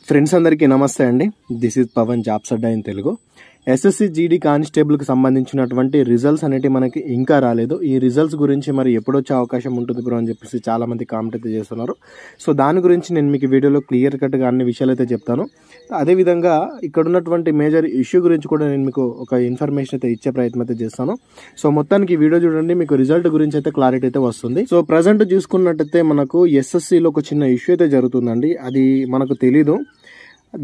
Friends అందరికీ నమస్తే అండి. This is Pavan jobs Adda in Telugu. SSC GD కానిస్టేబుల్కి సంబంధించినటువంటి రిజల్ట్స్ అనేవి మనకి ఇంకా రాలేదు. ఈ రిజల్ట్స్ గురించి మరి ఎప్పుడొచ్చే అవకాశం ఉంటుంది బ్రో అని చెప్పేసి చాలామంది కామెంట్ అయితే చేస్తున్నారు. సో దాని గురించి నేను మీకు వీడియోలో క్లియర్ కట్గా అన్ని విషయాలు అయితే చెప్తాను. అదేవిధంగా ఇక్కడ ఉన్నటువంటి మేజర్ ఇష్యూ గురించి కూడా నేను మీకు ఒక ఇన్ఫర్మేషన్ అయితే ఇచ్చే ప్రయత్నం అయితే చేస్తాను. సో మొత్తానికి ఈ వీడియో చూడండి, మీకు రిజల్ట్ గురించి అయితే క్లారిటీ అయితే వస్తుంది. సో ప్రజెంట్ చూసుకున్నట్టయితే మనకు ఎస్ఎస్సిలో ఒక చిన్న ఇష్యూ అయితే జరుగుతుందండి. అది మనకు తెలీదు.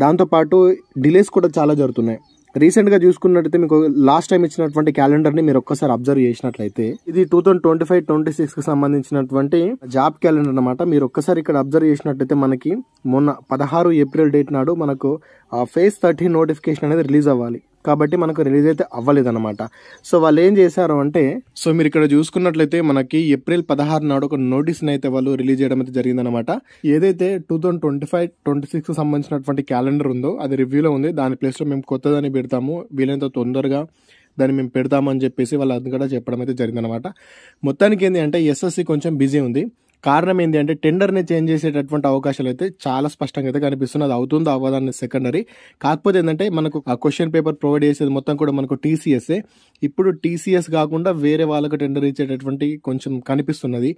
దాంతోపాటు డిలేస్ కూడా చాలా జరుగుతున్నాయి. రీసెంట్గా చూసుకున్నట్టయితే మీకు లాస్ట్ టైం ఇచ్చినటువంటి క్యాలెండర్ని మీరు ఒక్కసారి అబ్జర్వ్ చేసినట్లయితే ఇది 2025-26కి సంబంధించినటువంటి జాబ్ క్యాలెండర్ అనమాట. మీరు ఒక్కసారి ఇక్కడ అబ్జర్వ్ చేసినట్టయితే మనకి మొన్న 16 ఏప్రిల్ డేట్ నాడు మనకు ఫేజ్ 30 నోటిఫికేషన్ అనేది రిలీజ్ అవ్వాలి. కాబట్టి మనకు రిలీజ్ అయితే అవ్వలేదన్నమాట. సో వాళ్ళు ఏం చేశారు అంటే, సో మీరు ఇక్కడ చూసుకున్నట్లయితే మనకి ఏప్రిల్ 16 నాడు ఒక నోటీస్ని అయితే వాళ్ళు రిలీజ్ చేయడం అయితే జరిగిందనమాట. ఏదైతే 2025-26 సంబంధించినటువంటి క్యాలెండర్ ఉందో అది రివ్యూలో ఉంది. దాని ప్లేస్లో మేము కొత్తదాన్ని పెడతాము, వీలైనంత తొందరగా దాన్ని మేము పెడతామని చెప్పేసి వాళ్ళు అది కూడా చెప్పడం అయితే జరిగిందనమాట. మొత్తానికి ఏంటి అంటే ఎస్ఎస్సి కొంచెం బిజీ ఉంది. కారణం ఏంటి అంటే టెండర్ని చేంజ్ చేసేటటువంటి అవకాశాలు అయితే చాలా స్పష్టంగా అయితే కనిపిస్తుంది. అది అవుతుందో అవ్వదని సెకండరీ. కాకపోతే ఏంటంటే మనకు ఆ క్వశ్చన్ పేపర్ ప్రొవైడ్ చేసేది మొత్తం కూడా మనకు టీసీఎస్ఏ. ఇప్పుడు టీసీఎస్ కాకుండా వేరే వాళ్ళకు టెండర్ ఇచ్చేటటువంటి కొంచెం కనిపిస్తున్నది.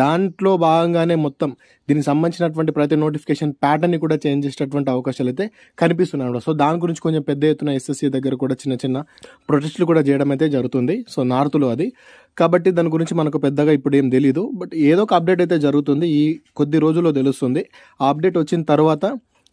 దాంట్లో భాగంగానే మొత్తం దీనికి సంబంధించినటువంటి ప్రతి నోటిఫికేషన్ ప్యాటర్న్ని కూడా చేంజ్ చేసేటటువంటి అవకాశాలు అయితే కనిపిస్తున్నాయి. సో దాని గురించి కొంచెం పెద్ద ఎత్తున ఎస్ఎస్సి దగ్గర కూడా చిన్న చిన్న ప్రొటెస్టులు కూడా చేయడం అయితే జరుగుతుంది. సో నార్త్లో అది. కాబట్టి దాని గురించి మనకు పెద్దగా ఇప్పుడు ఏం తెలీదు. బట్ ఏదో ఒక అప్డేట్ అయితే జరుగుతుంది. ఈ కొద్ది రోజుల్లో తెలుస్తుంది. ఆ అప్డేట్ వచ్చిన తర్వాత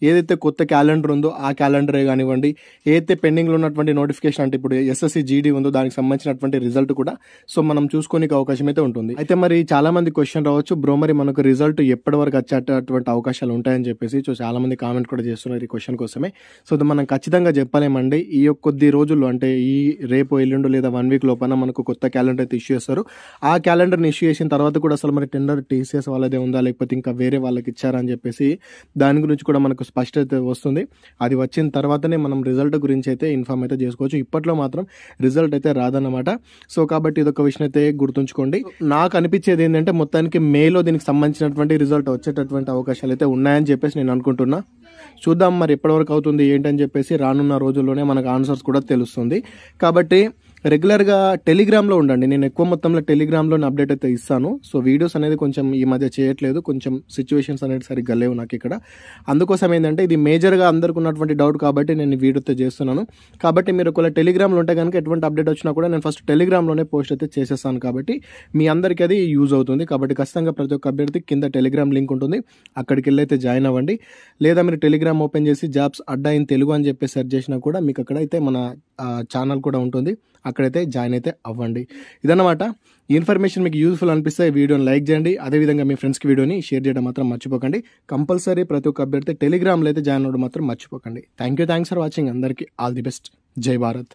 ఏదైతే కొత్త క్యాలెండర్ ఉందో ఆ క్యాలెండరే కానివ్వండి, ఏదైతే పెండింగ్లో ఉన్నటువంటి నోటిఫికేషన్ అంటే ఇప్పుడు ఎస్ఎస్సి జీడీ ఉందో దానికి సంబంధించినటువంటి రిజల్ట్ కూడా సో మనం చూసుకోనికి అవకాశం అయితే ఉంటుంది. అయితే మరి చాలా మంది క్వశ్చన్ రావచ్చు, బ్రో మరి మనకు రిజల్ట్ ఎప్పటి వరకు వచ్చేటటువంటి అవకాశాలు ఉంటాయని చెప్పేసి. సో చాలా మంది కామెంట్ కూడా చేస్తున్నారు ఈ క్వశ్చన్ కోసమే. సో మనం ఖచ్చితంగా చెప్పలేమండి. ఈ కొద్ది రోజుల్లో అంటే ఈ రేపు ఎల్లుండు లేదా 1 వీక్ లోపల మనకు కొత్త క్యాలెండర్ అయితే ఇష్యూ చేస్తారు. ఆ క్యాలెండర్ని ఇష్యూ చేసిన తర్వాత కూడా అసలు మరి టెండర్ టీసీఎస్ వాళ్ళదే ఉందా లేకపోతే ఇంకా వేరే వాళ్ళకి ఇచ్చారా అని చెప్పేసి దాని గురించి కూడా మనకు స్పష్టత వస్తుంది. అది వచ్చిన తర్వాతనే మనం రిజల్ట్ గురించి అయితే ఇన్ఫార్మ్ అయితే చేసుకోవచ్చు. ఇప్పట్లో మాత్రం రిజల్ట్ అయితే రాదన్నమాట. సో కాబట్టి ఇదొక విషయం అయితే గుర్తుంచుకోండి. నాకు అనిపించేది ఏంటంటే మొత్తానికి మేలో దీనికి సంబంధించినటువంటి రిజల్ట్ వచ్చేటటువంటి అవకాశాలు అయితే ఉన్నాయని చెప్పేసి నేను అనుకుంటున్నా. చూద్దాం మరి ఎప్పటివరకు అవుతుంది ఏంటని చెప్పేసి. రానున్న రోజుల్లోనే మనకు ఆన్సర్స్ కూడా తెలుస్తుంది. కాబట్టి రెగ్యులర్గా టెలిగ్రామ్లో ఉండండి. నేను ఎక్కువ మొత్తంలో టెలిగ్రామ్లోనే అప్డేట్ అయితే ఇస్తాను. సో వీడియోస్ అనేది కొంచెం ఈ మధ్య చేయట్లేదు, కొంచెం సిచ్యువేషన్స్ అనేది సరిగ్గా లేవు నాకు ఇక్కడ. అందుకోసం ఏంటంటే ఇది మేజర్గా అందరికి ఉన్నటువంటి డౌట్ కాబట్టి నేను వీడియోతో చేస్తున్నాను. కాబట్టి మీరు ఒకవేళ టెలిగ్రామ్లో ఉంటే కనుక ఎటువంటి అప్డేట్ వచ్చినా కూడా నేను ఫస్ట్ టెలిగ్రామ్లోనే పోస్ట్ అయితే చేసేస్తాను. కాబట్టి మీ అందరికీ అది యూజ్ అవుతుంది. కాబట్టి ఖచ్చితంగా ప్రతి ఒక్క అభ్యర్థి కింద టెలిగ్రామ్ లింక్ ఉంటుంది, అక్కడికి వెళ్ళి అయితే జాయిన్ అవ్వండి. లేదా మీరు టెలిగ్రామ్ ఓపెన్ చేసి జాబ్స్ అడ్డా ఇన్ తెలుగు అని చెప్పి సెర్చ్ చేసినా కూడా మీకు అక్కడైతే మన ఛానల్ కూడా ఉంటుంది, అక్కడైతే జాయిన్ అయితే అవ్వండి. ఇదన్నమాట. ఈ ఇన్ఫర్మేషన్ మీకు యూజ్ఫుల్ అనిపిస్తే వీడియోని లైక్ చేయండి. అదేవిధంగా మీ ఫ్రెండ్స్కి వీడియోని షేర్ చేయడం మాత్రం మర్చిపోకండి. కంపల్సరీ ప్రతి ఒక్క అభ్యర్థి టెలిగ్రామ్లో అయితే జాయిన్ అవ్వడం మాత్రం మర్చిపోకండి. Thanks for watching. అందరికీ ఆల్ ది బెస్ట్. జై భారత్.